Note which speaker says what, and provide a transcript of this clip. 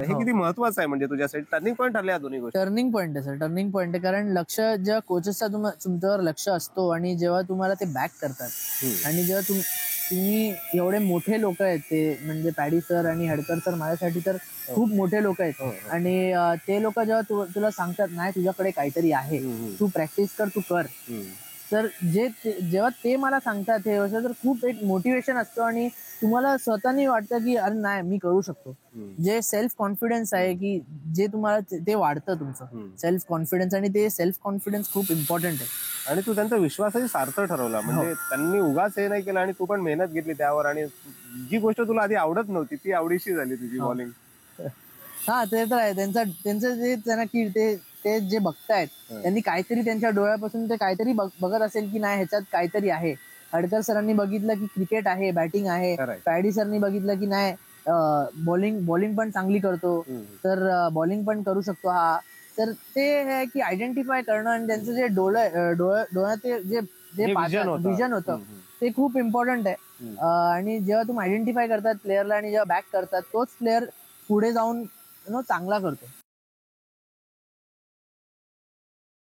Speaker 1: हे किती महत्वाचं आहे म्हणजे तुझ्यासाठी टर्निंग पॉईंट ठरले या दोन्ही गोष्टी.
Speaker 2: टर्निंग पॉईंट आहे सर, टर्निंग पॉईंट आहे. कारण लक्ष जेव्हा कोचेसचा तुमच्यावर लक्ष असतो आणि जेव्हा तुम्हाला ते बॅक करतात आणि जेव्हा तुम्ही एवढे मोठे लोक आहेत ते, म्हणजे पॅडी सर आणि हडकर सर माझ्यासाठी तर खूप मोठे लोक आहेत. आणि ते लोक जेव्हा तुला सांगतात नाही तुझ्याकडे काहीतरी आहे, तू प्रॅक्टिस कर, तू कर, तर जेव्हा ते मला सांगतात हे असं, तर खूप एक मोटिवेशन असतो आणि तुम्हाला स्वतःनी वाटतं की अरे नाही मी करू शकतो. जे सेल्फ कॉन्फिडन्स आहे की जे तुम्हाला ते वाढतं तुमचं सेल्फ कॉन्फिडन्स, आणि ते सेल्फ कॉन्फिडन्स खूप इम्पॉर्टंट आहे.
Speaker 1: आणि तू त्यांचा विश्वासही सार्थ ठरवला, म्हणजे त्यांनी उगाच हे नाही केलं आणि तू पण मेहनत घेतली त्यावर, आणि जी गोष्ट तुला आधी आवडत नव्हती ती आवडीशी झाली तुझी बॉलिंग.
Speaker 2: हा ते तर आहे. त्यांचं जे त्यांना की ते जे बघतायत त्यांनी काहीतरी त्यांच्या डोळ्यापासून ते काहीतरी बघत असेल की नाही ह्याच्यात काहीतरी आहे. हडकर सरांनी बघितलं की क्रिकेट आहे, बॅटिंग आहे. पॅडी सरनी बघितलं की नाही बॉलिंग पण चांगली करतो, तर बॉलिंग पण करू शकतो हा. तर ते आहे की आयडेंटिफाय करणं आणि त्यांचं जे डोळ्यात जे विजन होतं ते खूप इम्पॉर्टंट आहे. आणि जेव्हा तुम्ही आयडेंटिफाय करतात प्लेअरला आणि जेव्हा बॅक करतात तोच प्लेअर पुढे जाऊन चांगला करतो.